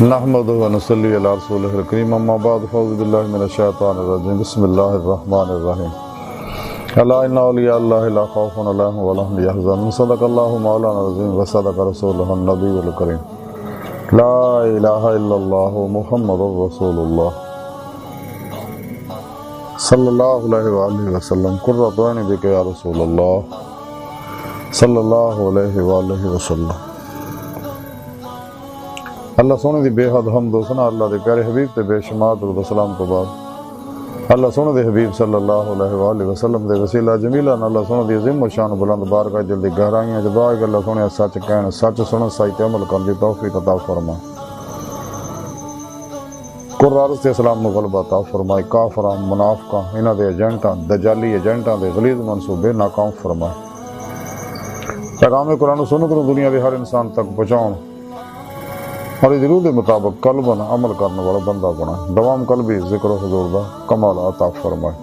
نحمدہ و نصلی علی رسولہ الکریم اما بعد فاعوذ باللہ من الشیطان الرجیم بسم اللہ الرحمن الرحیم الا ان اولیاء اللہ لا خوف علیہم ولا هم یحزنون صدق اللہ مولانا العظیم و صدق رسولہ النبی الکریم لا الہ الا اللہ محمد رسول اللہ صلی اللہ علیہ وآلہ وسلم قرۃ عین بک یا رسول اللہ صلی اللہ علیہ وآلہ وسلم۔ اللہ سونے دی بے حد حمد و ثنا اللہ دے پیارے حبیب تے بے شمار درود و سلام تو بعد اللہ سونے دے حبیب صلی اللہ علیہ وآلہ وسلم دے وسیلہ جمیلہ اللہ سونے دی عظیم و شان بلند بارگاہ جلدی گہرائیاں جدعا کہ اللہ سونے سچ کہن سچ سنن سچ عمل کرن دی توفیق عطا فرما، قرآن تے اسلام نو غلبہ عطا فرمائے، کافراں منافقاں انہاں دے ایجنٹاں دجالی ایجنٹاں دے غلیظ منصوبے ناکام فرمائے، پیغام قرآن و سنت نو دنیا دے ہر انسان تک پہنچاؤن اور ضرور دے مطابق قلباً عمل کرنے والا بندہ بنا، دوام قلبی ذکر و حضور دا کمال عطا فرمائے۔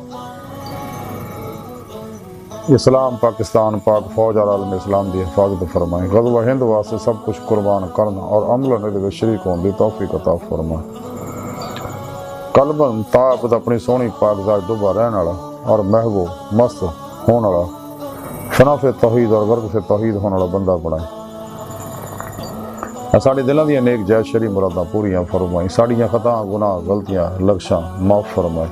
اسلام پاکستان پاک فوج اور عالم اسلام دی حفاظت فرمائے، غزوہ ہند واسطے سب کچھ قربان کرنا اور عمل نے شریک ہون دی توفیق عطا فرمائے۔ قلباً طاعت اپنی سونی پاک ذات ڈوبا رہن والا اور محبوب مست ہون والا فنا فی توحید اور غرق فی توحید ہون والا بندہ بنائے۔ ساڑے دلوں دیا نیک جائز شرعی مراداں پوریاں فرمائی، ساڑیاں خطاں گناہ غلطیاں لغشاں معاف فرمائی،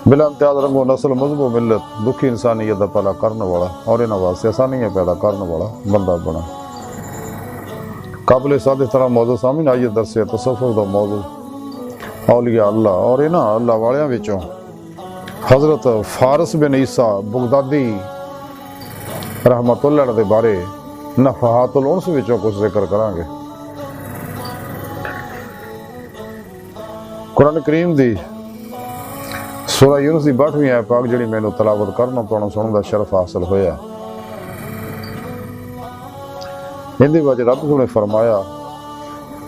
بلا امتیاز رنگ و نسل مذہب و ملت دکھی انسانیت دا پیدا کرنے والا اور انہاں واسطے آسانیاں پیدا کرنے والا بندہ بنا۔ قابل سادہ طرح موضوع سامنے آئیے درس تصوف دا موضوع اولیاء اللہ اور انہاں اللہ والیاں وچوں حضرت فارس بن عیسی بغدادی رحمتہ دے بارے نفحات الانس وچوں کچھ ذکر کران گے۔ قرآن کریم دی سورہ یونس دی 62ویں آیت پاک جڑی مینوں تلاوت کرنا پڑھنا سنن دا شرف حاصل ہویا، ہندی وجہ رب نے فرمایا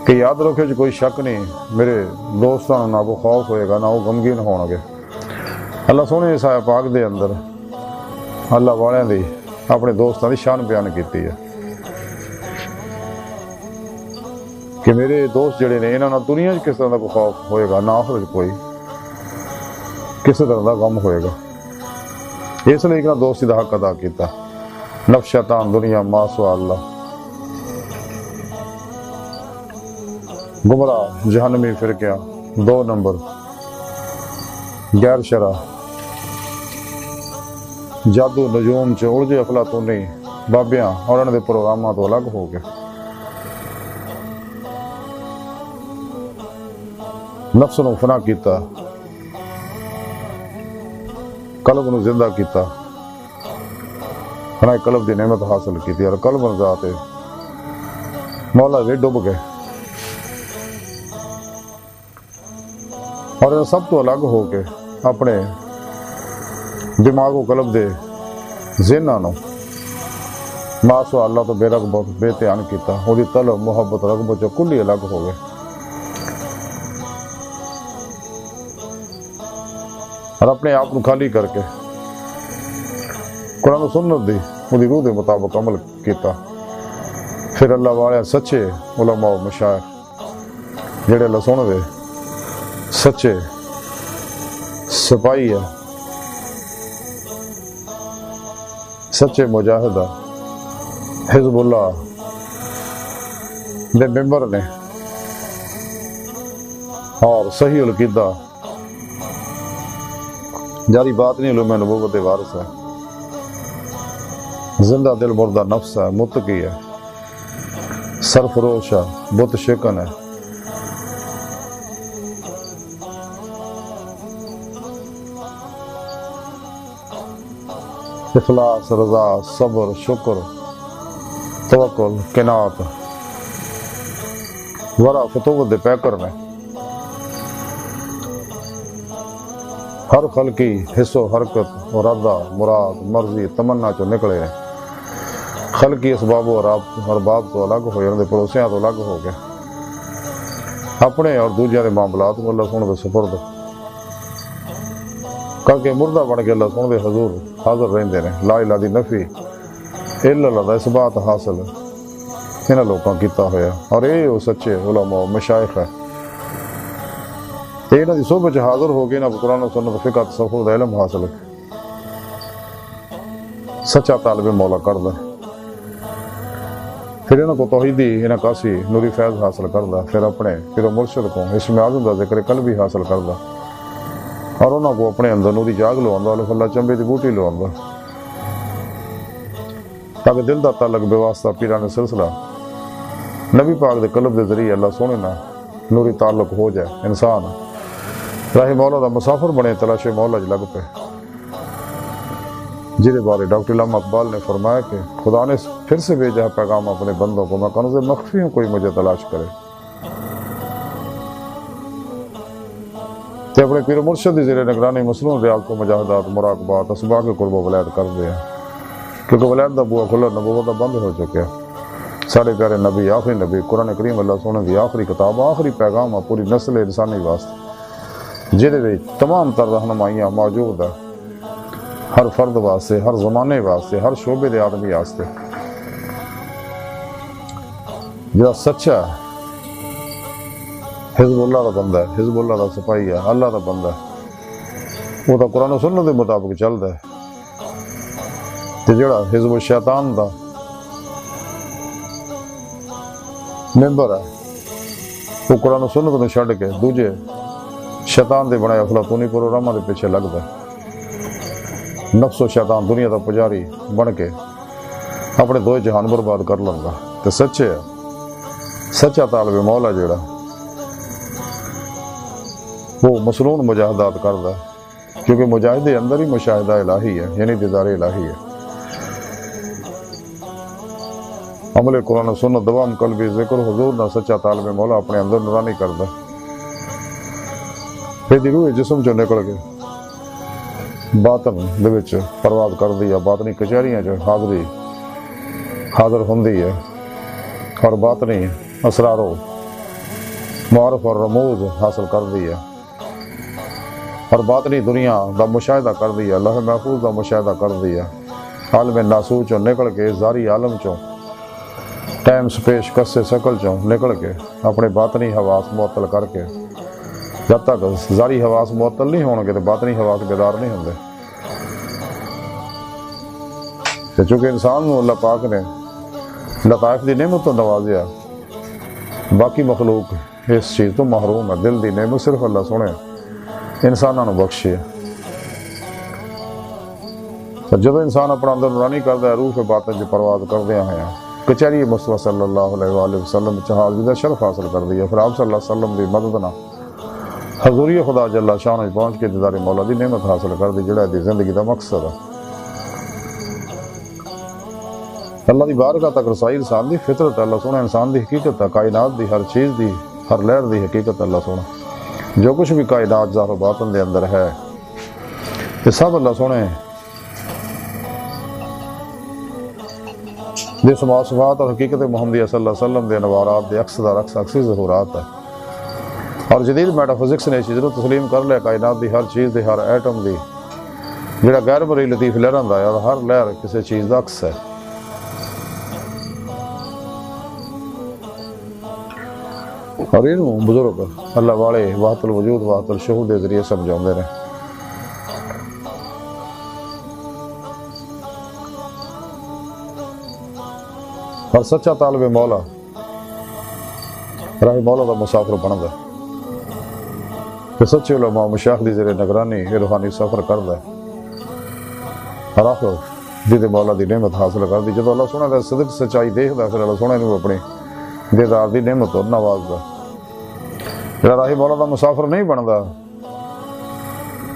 کہ یاد رکھو جو کوئی شک نہیں میرے دوستاں نہ وہ خوف ہوئے گا نہ وہ غمگین ہون گے۔ اللہ سونے اس آیت پاک دے اندر اللہ والیاں دی اپنے دوستاں دی شان بیان کیتی ہے کہ میرے دوست جڑے نے انہاں دنیا وچ کس طرح دا کوئی خوف ہوئے گا نہ آخرت کوئی کسی طرح دا غم ہوئے گا، اس لیے ایک دوستی دا حق ادا کیتا، نفس شیطان دنیا ما سوا اللہ، گمراہ جہنمی فرقیاں 2 نمبر، غیر شرع جادو نجوم چ الجھے افلاطونی بابیاں اور انہاں دے پروگراماں تو الگ ہو گئے، نفس نو فنا کیتا، قلب نو زندہ کیتا، فنا قلب دی نعمت حاصل کیتی اور قلب ذات مولا وی ڈوب گئے اور ان سب تو الگ ہو کے اپنے دماغ و قلب دے ذہناں نو ماسو اللہ تو بے رغبت بے دھیان کیتا، وہ دی طلب محبت رغبت جو کلی الگ ہو گئے اور اپنے آپ کو خالی کر کے قرآن و سنت دی وہ دی روح دے مطابق عمل کیتا۔ پھر اللہ والے سچے علماء و مشائخ جڑے اللہ سونے دے سچے سپاہی ہے، سچے مجاہدہ حزب اللہ دے ممبر نے اور صحیح العقیدہ جاری بات نہیں علوم نبوت وارث ہے، زندہ دل مردہ نفس ہے، متقی ہے، سرفروش ہے، بت شکن ہے، اخلاص رضا صبر شکر توکل قناعت ورع فتوت دے پیکر نے، ہر خلقی حص و حرکت ارادہ مراد مرضی تمنا چو نکلے، خلقی اسباب و ارباب تو الگ ہوئے، انہوں نے پڑوسیاں تو الگ ہو گئے، اپنے اور دوجیاں دے معاملات کو اللہ سونے دے سپرد کر کے مردہ بن کے اللہ سونے دے حضور حاضر رہندے نے، لا الہ دی نفی الا اللہ دا اس بات حاصل انہاں لوکاں کیتا ہویا، اور یہ وہ سچے علماء مشائخ ہے تے انہاں دی صحبت حاضر ہو کے انہاں قرآن و سنت فقہ تصوف دا علم حاصل سچا طالب مولا کردا، پھر انہاں کو توحیدی انعکاسی نوری فیض حاصل کردا، پھر اپنے پھر مرشد کو اسم اعظم دا ذکر قلبی حاصل کردا، اور انہاں کو اپنے اندر نوری جاگ لواندا، اللہ اللہ چمبے دی بوٹی لواندا، تاکہ دل دا تعلق بے واسطہ پیران سلسلہ نبی پاک دے قلب دے ذریعے اللہ سونے نہ نوری تعلق ہو جائے، انسان راہ مولا دا مسافر بنے تلاش مولا لگ پہ، جہدے بارے ڈاکٹر علامہ اقبال نے فرمایا کہ خدا نے پھر سے بھیجا پیغام اپنے بندوں کو، میں کنز مخفی ہوں کوئی مجھے تلاش کرے، تے اپنے پیر مرشد دی زیر نگرانی مصنون ریاض کو مجاہدات مراقبات اسباق قرب و ولایت کر دیا، کیونکہ ولایت دا بوا کھلا نبوت دا بند ہو چکا، سارے پیارے نبی آخری نبی قرآن کریم اللہ سونے دی آخری کتاب آخری پیغام پوری نسل انسانی واسطے، جہدے وچ تمام تر رہنمائیاں موجود ہے، ہر فرد واسطے، ہر زمانے واسطے، ہر شعبے دے آدمی واسطے، جہاں سچا ہے حزب اللہ دا بندہ ہے، حزب اللہ دا سپاہی ہے، اللہ دا بندہ ہے، وہ تو قرآن و سنت دے مطابق چلتا ہے، تے جڑا حزب الشیطان دا ممبر ہے وہ قرآن و سنت نو چھڈ کے دوجے شیطان دے بنائے افلاطونی پروگراماں دے پیچھے لگتا ہے، نفس و شیطان دنیا دا پجاری بن کے اپنے دو جہان برباد کر لنگا، تے سچے ہے سچا طالب مولا جڑا وہ مسنون مجاہدات کردا ہے، کیونکہ مجاہدے اندر ہی مشاہدہ الہی ہے، یعنی دیدار الہی ہے، عمل قرآن و سنت دوام قلبی ذکر حضور نہ سچا طالب مولا اپنے اندر نورانی کردا، پھر روح جسم چوں نکل کے باطن دے وچ پرواز کر دی، باطنی کچہریاں چ حاضر ہوندی ہے، اور باطنی اسرار و معارف اور رموز حاصل کر دی ہے، اور باطنی دنیا دا مشاہدہ کر دی ہے، اللہ محفوظ دا مشاہدہ کر دی ہے، عالم ناسوچ چوں نکل کے ظاہری عالم چوں ٹائم سپیش کس شکل چوں نکل کے اپنے باطنی حواس معطل کر کے، جب تک ظاہری حواس معطل نہیں ہون گے تو باطنی حواس بیدار نہیں ہوندے، تے چونکہ انسان نو اللہ پاک نے لطائف دی نعمت تو نوازیا، باقی مخلوق اس چیز تو محروم ہے، دل دی نعمت صرف اللہ سونے انساناں نو بخشی ہے، جب انسان اپنا اندر نورانی کردا ہے، روح باطن چ پرواز کردے ہیں، کچہری مصطفیٰ صلی اللہ علیہ وآلہ وسلم حاضری دا شرف حاصل کر دیا، پھر آپ صلی اللہ علیہ وسلم دی مدد نہ حضوری خدا جل شان پہنچ کے دیدار مولا دی نعمت حاصل کر دی، جڑا دی زندگی دا مقصد ہے، اللہ دی بارگاہ تک رسائی انسان دی فطرت، اللہ سونا انسان دی حقیقت ہے، کائنات دی ہر چیز دی ہر لہر دی حقیقت اللہ سونا، جو کچھ بھی کائنات ظاہر و باطن دے اندر ہے یہ سب اللہ سونے دے صفات اور حقیقت محمدیہ صلی اللہ علیہ وسلم دے نوارات دے عکسی ظہورات ہے، اور جدید میٹا فزکس نے اس چیز کو تسلیم کر لیا، کائنات دی ہر چیز دی ہر ایٹم دی جڑا غیر مرئی لطیف لہراں دا ہے، اور ہر لہر کسی چیز دا عکس ہے، اور انہوں بزرگ اللہ والے وحدت الوجود وحدت الشہود دے ذریعے سمجھاؤندے نے، اور سچا طالب مولا راہ مولا دا مسافر بندا ہے، کہ سچے علماء مشایخ دی زیر نگرانی یہ روحانی سفر کردا ہے، اور آخر دید مولا دی نعمت حاصل کر دی، جب اللہ سونا دا صدق سچائی دیکھدا پھر اللہ سونا نے اپنی دیدار دی نعمت اور نوازدا، جڑا راہ مولا دا مسافر نہیں بندا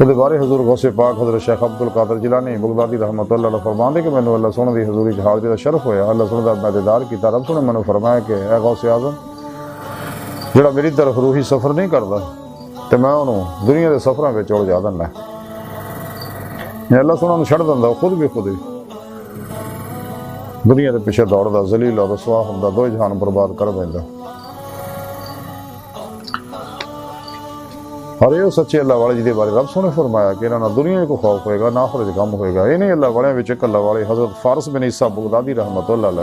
وہ بارے حضور غوث پاک حضرت شیخ عبد القادر جیلانی بغدادی رحمتہ اللہ علیہ فرماندے کہ مینوں اللہ سونے دی حضوری چ حاضری دا شرف ہویا، اللہ سونے دا میں دیدار کیتا، رب سونے مینوں فرمایا کہ اے غوث اعظم جڑا میری طرف روحی سفر نہیں کردا تے میں انہوں دنیا دے سفراں وچ اڑ جا دیندا، اللہ سونا نوں چھڑ دیندا، خود ہی دنیا دے پیچھے دوڑدا، ذلیل اور رسوا ہوندا، دو جہان برباد کر دیندا، اور یہ سچے اللہ والے جی بارے رب سونے فرمایا کہ انہاں دنیا کو خوف ہوئے گا، نہ آخرت غم ہوئے گا، یہ نہیں اللہ والے وچ ایک اللہ والے حضرت فارس بن عیسی بغدادی رحمتہ اللہ علیہ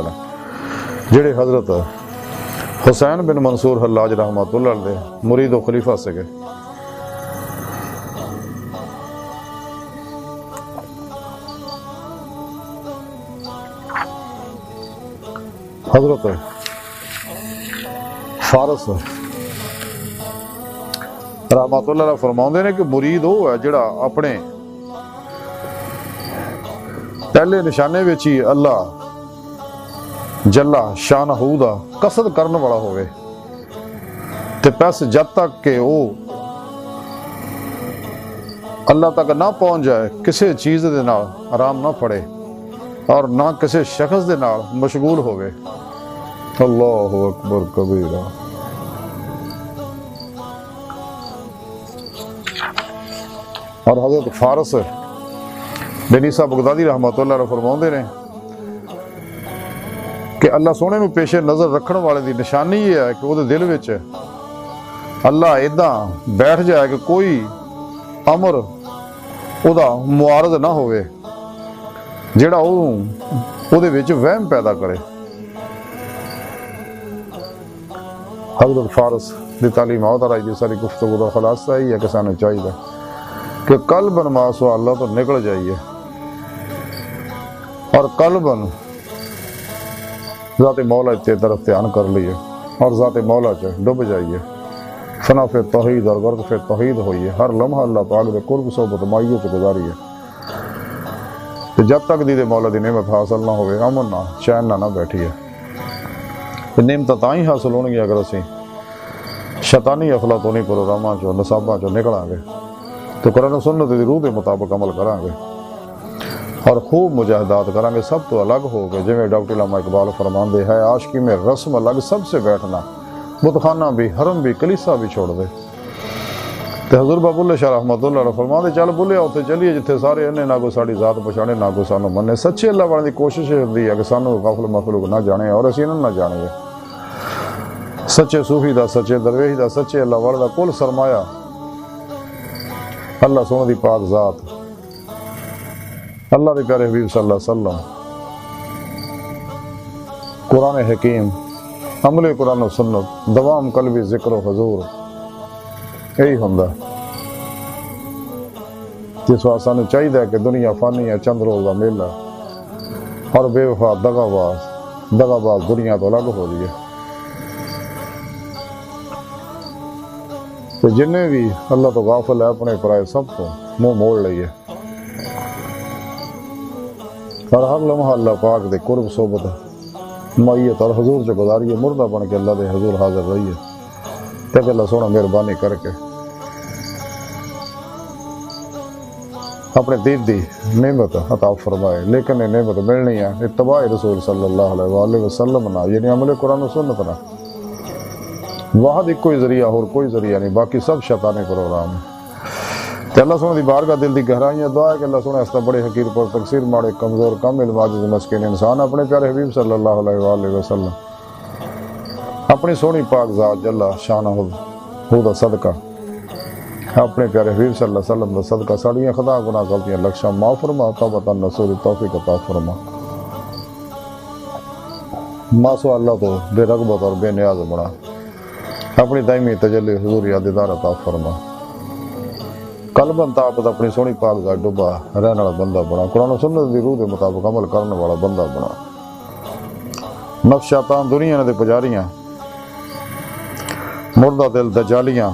جڑے حضرت حسین بن منصور حلاج رحمتہ اللہ علیہ مرید و خلیفہ سے گئے. حضرت فارس رحمتہ اللہ علیہ فرماؤندے نے کہ مرید وہ ہے جڑا اپنے پہلے نشانے وچ ہی اللہ جلا شانہ دا قصد کرنے والا ہوئے تے پس جب تک کہ وہ اللہ تک نہ پہنچ جائے کسی چیز دے نال آرام نہ پڑے اور نہ کسی شخص دے نال مشغول ہوئے. اللہ اکبر کبیرہ. اور حضرت فارس بن عیسی بغدادی رحمتہ اللہ علیہ فرماؤندے نے کہ اللہ سونے نو پیش نظر رکھن والے دی نشانی یہ ہے کہ وہ دل وچ اللہ ایداں بیٹھ جائے کہ کوئی امر او دا معارض نہ ہوئے جڑا او دے وچ وہم پیدا کرے. حضرت فارس دی تعلیمات اور دی ساری گفتگو دا خلاصہ ہی ہے کہ سانو چاہیے کہ قلباً ما سوا اللہ تو نکل جائیے اور قلباً ذات مولا کے طرف دھیان کر لیے اور ذات مولا چ ڈب جائیے. فنا فی توحید اور غرق فی توحید ہوئیے. ہر لمحہ اللہ پاک دے قرب صحبت مائیے چ گزاریے. جب تک دید مولا دی نعمت حاصل نہ ہوئے امن نہ چین نہ بیٹھیے. نعمت تاں ہی حاصل ہونگی اگر اسی شیطانی افلاطونی پروگراماں چوں نصاباں چوں نکلاں گے تو قرآن و سنت دی روح دے مطابق عمل کریں گے اور خوب مجاہدات کریں گے سب تو الگ ہو گئے. جویں ڈاکٹر علامہ اقبال فرماندے ہے عاشقی میں رسم الگ سب سے بیٹھنا بتخانہ بھی حرم بھی کلیسا بھی چھوڑ دے. تے حضور بابا اللہ شاہ رحمتہ اللہ علیہ فرماندے چل بولے اوتھے چلیے جتھے سارے انہیں نہ کوئی ساڈی ذات پچھانے نہ کوئی سانو مننے. سچے اللہ والے دی کوشش ہوندی ہے کہ سانو غافل مخلوق نہ جانے اور اسی انہاں نہ جانے. سچے صوفی دا سچے درویش دا سچے اللہ والے دا کل سرمایہ اللہ سونے دی پاک ذات اللہ دے پیارے حبیب صلی اللہ علیہ وسلم قرآن حکیم عمل قرآن و سنت دوام قلبی ذکر و حضور یہی ہوندا جس واسطے سانو چاہیے کہ دنیا فانی ہے چند روز دا میلہ اور بے وفا دغا باز دنیا تو الگ ہو رہی ہے. تو جنہیں بھی اللہ تو غافل ہے اپنے پرائے سب کو منہ موڑ لئیے اور ہر لمحہ اللہ پاک دے قرب صحبت مائیت اور حضور جو گزاریے. مردہ بن کے اللہ دے حضور حاضر رہیے تاکہ اللہ سونا مہربانی کر کے اپنے دین دی نعمت عطا فرمائے. لیکن یہ نعمت ملنی ہے اتباع رسول صلی اللہ علیہ وآلہ وسلم نہ یعنی عمل قرآن و سنت نہ. واحد ایک کوئی ذریعہ اور کوئی ذریعہ نہیں باقی سب شیطانی پروگرام ہے. کہ اللہ سونے دی بارگاہ دل دی گہرائیاں دعا ہے کہ اللہ سونے اس طرح بڑے حقیر پر تقصیر ماڑے کمزور کم علم عاجز مسکین انسان اپنے پیارے حبیب صلی اللہ علیہ وآلہ وسلم اپنی سونی پاک ذات جلا شانہ ہو دا صدقہ اپنے پیارے حبیب صلی اللہ علیہ وسلم دا صدقہ ساڑیاں خطا گناہ غلطیاں لکشاں معاف فرما توبۃ نصوح توفیق عطا فرما. ماسو اللہ تو بے رغبت اور بے نیاز بنا اپنی دائمی تجلی حضور یاددار عطا فرما. قلباً طاقت اپنی سونی پاک ذات ڈبا رہنے والا بندہ بنا. قرآن و سنت دی روح دے مطابق عمل کرنے والا بندہ بنا. نفس شیطان دنیا نے دے پجاریاں مردہ دل دجالیاں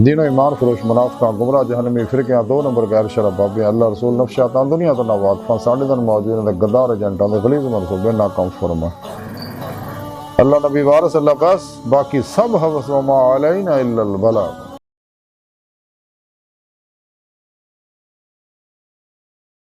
دین و ایمان فروش منافقاں گمراہ جہنمی فرقیاں 2 نمبر غیر شرع بابیاں اللہ رسول نفس شیطان دنیا تو نہ واقفاں ساڑھے دن موجود دے غدار ایجنٹاں دے غلیظ منصوبے ناکام فرما. اللہ نبی وارث اللہ بس باقی سب حوث وما علینا الا البلاغ.